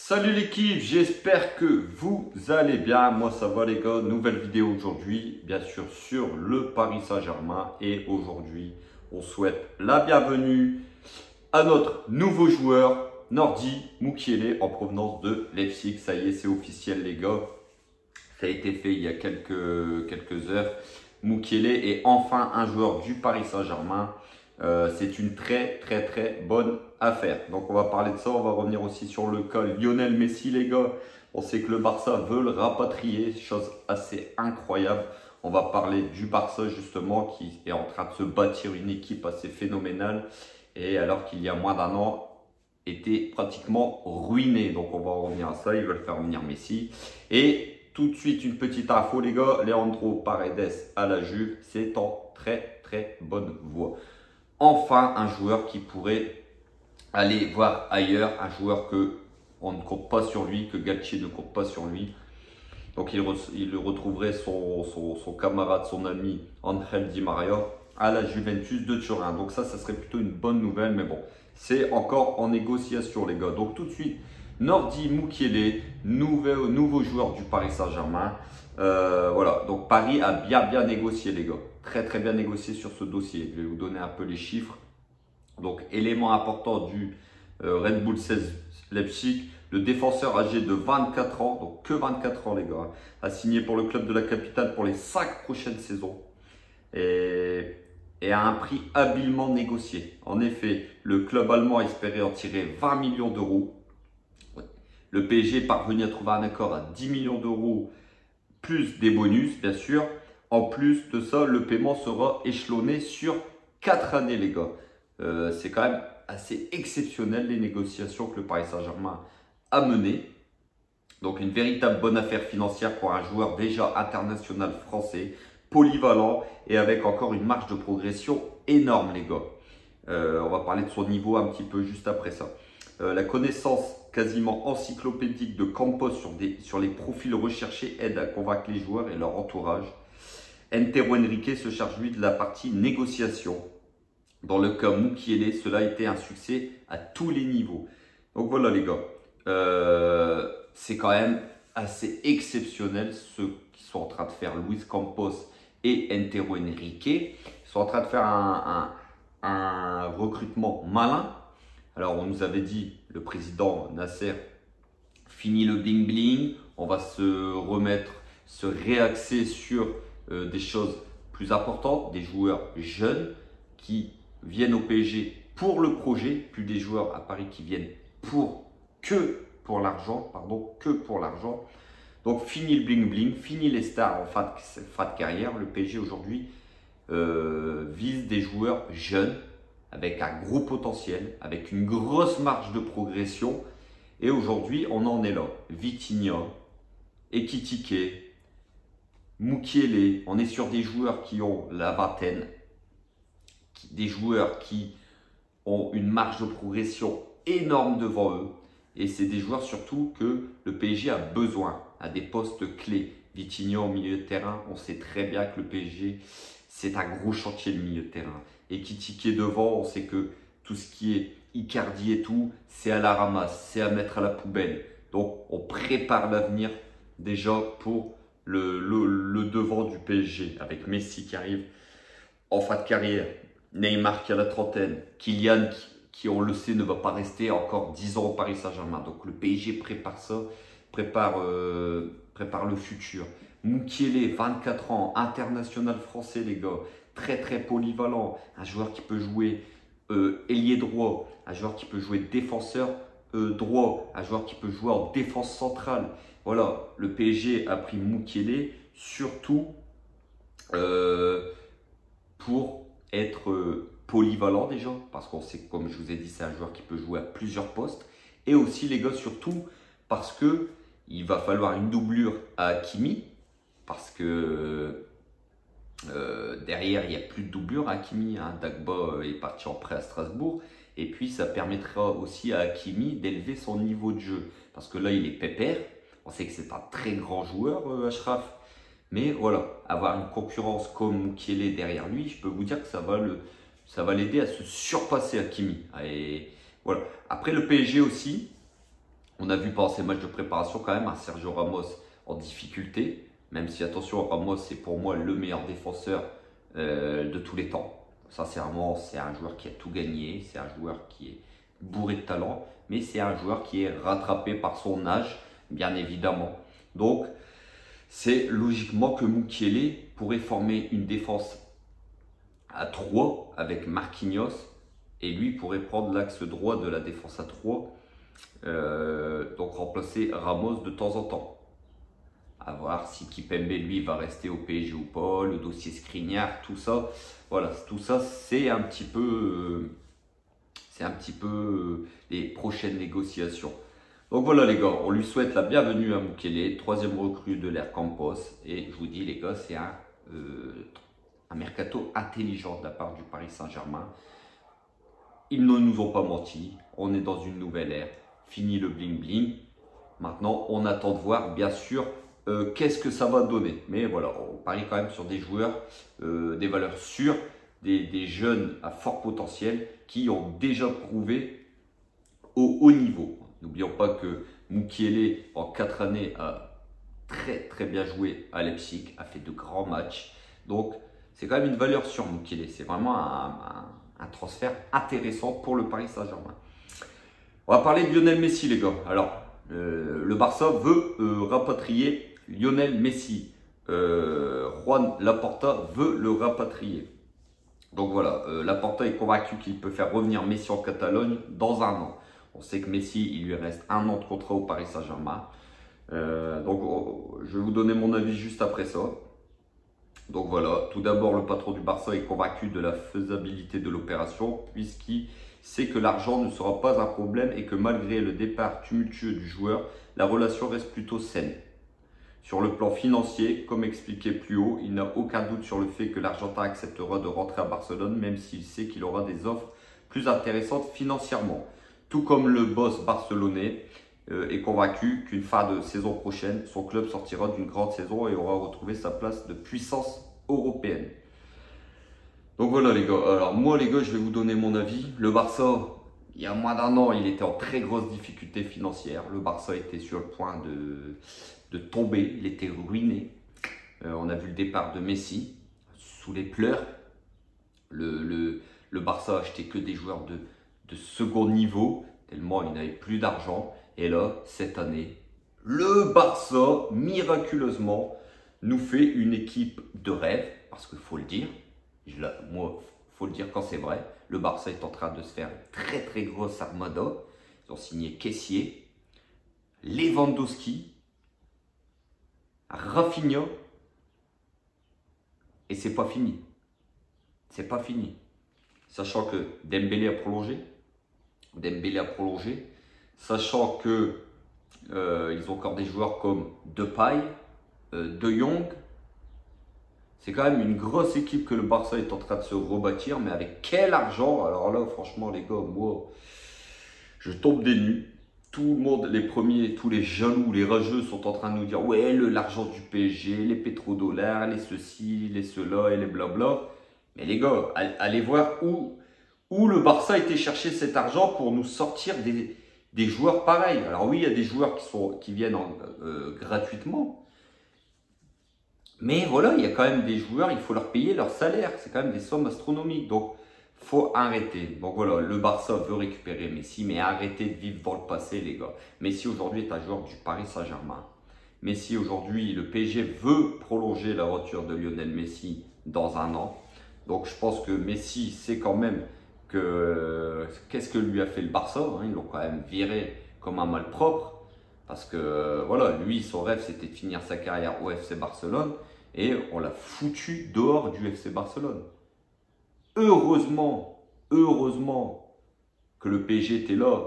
Salut l'équipe, j'espère que vous allez bien. Moi ça va les gars, nouvelle vidéo aujourd'hui, bien sûr sur le Paris Saint-Germain. Et aujourd'hui, on souhaite la bienvenue à notre nouveau joueur, Nordi Mukiele, en provenance de Leipzig. Ça y est, c'est officiel les gars. Ça a été fait il y a quelques heures. Mukiele est enfin un joueur du Paris Saint-Germain. C'est une très bonne affaire. Donc on va parler de ça, on va revenir aussi sur le cas Lionel Messi les gars. On sait que le Barça veut le rapatrier, chose assez incroyable. On va parler du Barça justement qui est en train de se bâtir une équipe assez phénoménale. Et alors qu'il y a moins d'un an était pratiquement ruiné. Donc on va en revenir à ça, ils veulent faire venir Messi. Et tout de suite une petite info les gars, Leandro Paredes à la Juve, c'est en très bonne voie. Enfin, un joueur qui pourrait aller voir ailleurs, un joueur que on ne compte pas sur lui, que Galtier ne compte pas sur lui. Donc il retrouverait son camarade, son ami Angel Di Maria à la Juventus de Turin. Donc ça serait plutôt une bonne nouvelle, mais bon, c'est encore en négociation les gars. Donc tout de suite, Nordi Mukiele, nouveau joueur du Paris Saint-Germain. Voilà, donc Paris a bien négocié les gars. Très bien négocié sur ce dossier. Je vais vous donner un peu les chiffres. Donc élément important du Red Bull 16 Leipzig, le défenseur âgé de 24 ans, donc que 24 ans les gars, a signé pour le club de la capitale pour les 5 prochaines saisons et à un prix habilement négocié. En effet, le club allemand espérait en tirer 20 millions d'euros. Le PSG est parvenu à trouver un accord à 10 millions d'euros plus des bonus, bien sûr. En plus de ça, le paiement sera échelonné sur 4 années, les gars. C'est quand même assez exceptionnel les négociations que le Paris Saint-Germain a menées. Donc, une véritable bonne affaire financière pour un joueur déjà international français, polyvalent et avec encore une marge de progression énorme, les gars. On va parler de son niveau un petit peu juste après ça. La connaissance quasiment encyclopédique de Campos sur les profils recherchés aide à convaincre les joueurs et leur entourage. Entero Henrique se charge lui de la partie négociation. Dans le cas Mukiele, cela a été un succès à tous les niveaux. Donc voilà les gars, c'est quand même assez exceptionnel ce qu'ils sont en train de faire Luis Campos et Entero Henrique. Ils sont en train de faire un recrutement malin. Alors, on nous avait dit, le président Nasser, fini le bling bling, on va se réaxer sur des choses plus importantes, des joueurs jeunes qui viennent au PSG pour le projet, plus des joueurs à Paris qui viennent que pour l'argent. Donc, fini le bling bling, fini les stars en fin de carrière. Le PSG aujourd'hui vise des joueurs jeunes, avec un gros potentiel, avec une grosse marge de progression. Et aujourd'hui, on en est là. Vitinha, Ekitike, Mukiele, on est sur des joueurs qui ont la vingtaine, des joueurs qui ont une marge de progression énorme devant eux. Et c'est des joueurs surtout que le PSG a besoin à des postes clés. Vitinha au milieu de terrain, on sait très bien que le PSG, c'est un gros chantier de milieu de terrain. Et Ekitike devant, on sait que tout ce qui est Icardi et tout, c'est à la ramasse, c'est à mettre à la poubelle. Donc, on prépare l'avenir déjà pour le devant du PSG, avec Messi qui arrive en fin de carrière, Neymar qui a la trentaine, Kylian qui on le sait, ne va pas rester encore 10 ans au Paris Saint-Germain. Donc, le PSG prépare ça, prépare le futur. Mukiele, 24 ans, international français les gars, très polyvalent, un joueur qui peut jouer ailier droit, un joueur qui peut jouer défenseur droit, un joueur qui peut jouer en défense centrale. Voilà, le PSG a pris Mukiele surtout pour être polyvalent déjà, parce qu'on sait, comme je vous ai dit, c'est un joueur qui peut jouer à plusieurs postes. Et aussi les gars, surtout parce que il va falloir une doublure à Hakimi, parce que derrière, il n'y a plus de doublure à Hakimi. Dagba est parti en prêt à Strasbourg. Et puis, ça permettra aussi à Hakimi d'élever son niveau de jeu. Parce que là, il est pépère. On sait que c'est un très grand joueur, Achraf. Mais voilà, avoir une concurrence comme Mukiele derrière lui, je peux vous dire que ça va l'aider à se surpasser Hakimi. Et voilà. Après, le PSG aussi, On a vu pendant ces matchs de préparation quand même un Sergio Ramos en difficulté, même si attention, Ramos c'est pour moi le meilleur défenseur de tous les temps. Sincèrement, c'est un joueur qui a tout gagné, c'est un joueur qui est bourré de talent, mais c'est un joueur qui est rattrapé par son âge, bien évidemment. Donc, c'est logiquement que Mukiele pourrait former une défense à 3 avec Marquinhos et lui pourrait prendre l'axe droit de la défense à 3, donc remplacer Ramos de temps en temps. À voir si Kimpembe lui va rester au PSG ou pas, le dossier Skriniar, tout ça. Voilà, tout ça c'est un petit peu, les prochaines négociations. Donc voilà les gars, on lui souhaite la bienvenue à Mukiele, 3e recrue de l'ère Campos. Et je vous dis les gars, c'est un mercato intelligent de la part du Paris Saint-Germain. Ils ne nous ont pas menti, on est dans une nouvelle ère, fini le bling bling. Maintenant, on attend de voir bien sûr qu'est-ce que ça va donner. Mais voilà, on parie quand même sur des joueurs, des valeurs sûres, des jeunes à fort potentiel qui ont déjà prouvé au haut niveau. N'oublions pas que Mukiele, en 4 années, a très bien joué à Leipzig, a fait de grands matchs. Donc, c'est quand même une valeur sûre, Mukiele. C'est vraiment un transfert intéressant pour le Paris Saint-Germain. On va parler de Lionel Messi, les gars. Alors, le Barça veut rapatrier Lionel Messi. Juan Laporta veut le rapatrier. Donc voilà, Laporta est convaincu qu'il peut faire revenir Messi en Catalogne dans un an. On sait que Messi, il lui reste 1 an de contrat au Paris Saint-Germain. Donc je vais vous donner mon avis juste après ça. Donc voilà, tout d'abord, le patron du Barça est convaincu de la faisabilité de l'opération puisqu'il sait que l'argent ne sera pas un problème et que malgré le départ tumultueux du joueur, la relation reste plutôt saine. Sur le plan financier, comme expliqué plus haut, il n'a aucun doute sur le fait que l'Argentin acceptera de rentrer à Barcelone même s'il sait qu'il aura des offres plus intéressantes financièrement. Tout comme le boss barcelonais est convaincu qu'une fin de saison prochaine, son club sortira d'une grande saison et aura retrouvé sa place de puissance européenne. Donc voilà les gars, alors moi les gars je vais vous donner mon avis. Le Barça, il y a moins d'1 an, il était en très grosse difficulté financière. Le Barça était sur le point de tomber, il était ruiné. On a vu le départ de Messi sous les pleurs. Le Barça a acheté que des joueurs de second niveau, tellement il n'avait plus d'argent. Et là, cette année, le Barça, miraculeusement, nous fait une équipe de rêve, parce qu'il faut le dire. Moi, il faut le dire quand c'est vrai. Le Barça est en train de se faire une très grosse armada. Ils ont signé Kessié, Lewandowski, Rafinha. Et c'est pas fini. C'est pas fini. Sachant que Dembélé a prolongé. Sachant que ils ont encore des joueurs comme Depay, De Jong. C'est quand même une grosse équipe que le Barça est en train de se rebâtir. Mais avec quel argent? Alors là, franchement, les gars, moi, je tombe des nues. Tout le monde, les premiers, tous les jaloux, les rageux sont en train de nous dire ouais, l'argent du PSG, les pétrodollars, les ceci, les cela et les blabla. Mais les gars, allez voir où le Barça a été chercher cet argent pour nous sortir des joueurs pareils. Alors oui, il y a des joueurs qui viennent gratuitement. Mais voilà, il y a quand même des joueurs, il faut leur payer leur salaire. C'est quand même des sommes astronomiques. Donc, faut arrêter. Donc voilà, le Barça veut récupérer Messi, mais arrêtez de vivre dans le passé, les gars. Messi aujourd'hui est un joueur du Paris Saint-Germain. Messi aujourd'hui, le PSG veut prolonger la voiture de Lionel Messi dans un an. Donc je pense que Messi sait quand même que qu'est-ce que lui a fait le Barça. Ils l'ont quand même viré comme un malpropre. Parce que voilà, lui, son rêve, c'était de finir sa carrière au FC Barcelone. Et on l'a foutu dehors du FC Barcelone. Heureusement que le PSG était là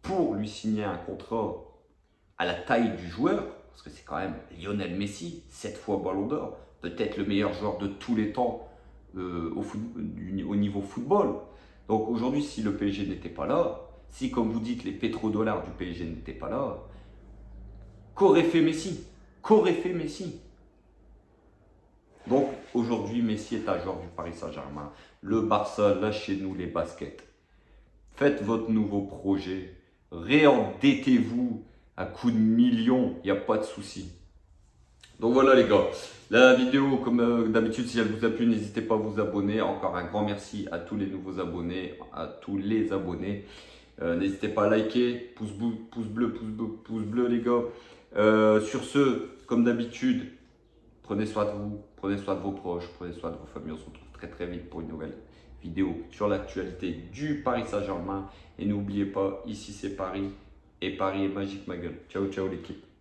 pour lui signer un contrat à la taille du joueur. Parce que c'est quand même Lionel Messi, 7 fois Ballon d'Or. Peut-être le meilleur joueur de tous les temps au niveau football. Donc aujourd'hui, si le PSG n'était pas là, si comme vous dites les pétrodollars du PSG n'étaient pas là, qu'aurait fait Messi? Qu'aurait fait Messi? Donc aujourd'hui, Messi est un joueur du Paris Saint-Germain. Le Barça, lâchez-nous les baskets. Faites votre nouveau projet. réendettez-vous à coups de millions, il n'y a pas de souci. Donc voilà les gars, la vidéo comme d'habitude, si elle vous a plu, n'hésitez pas à vous abonner. Encore un grand merci à tous les nouveaux abonnés, à tous les abonnés. N'hésitez pas à liker, pouce bleu les gars. Sur ce, comme d'habitude, prenez soin de vous, prenez soin de vos proches, prenez soin de vos familles. On se retrouve très très vite pour une nouvelle vidéo sur l'actualité du Paris Saint-Germain. Et n'oubliez pas, ici c'est Paris et Paris est magique ma gueule. Ciao ciao l'équipe.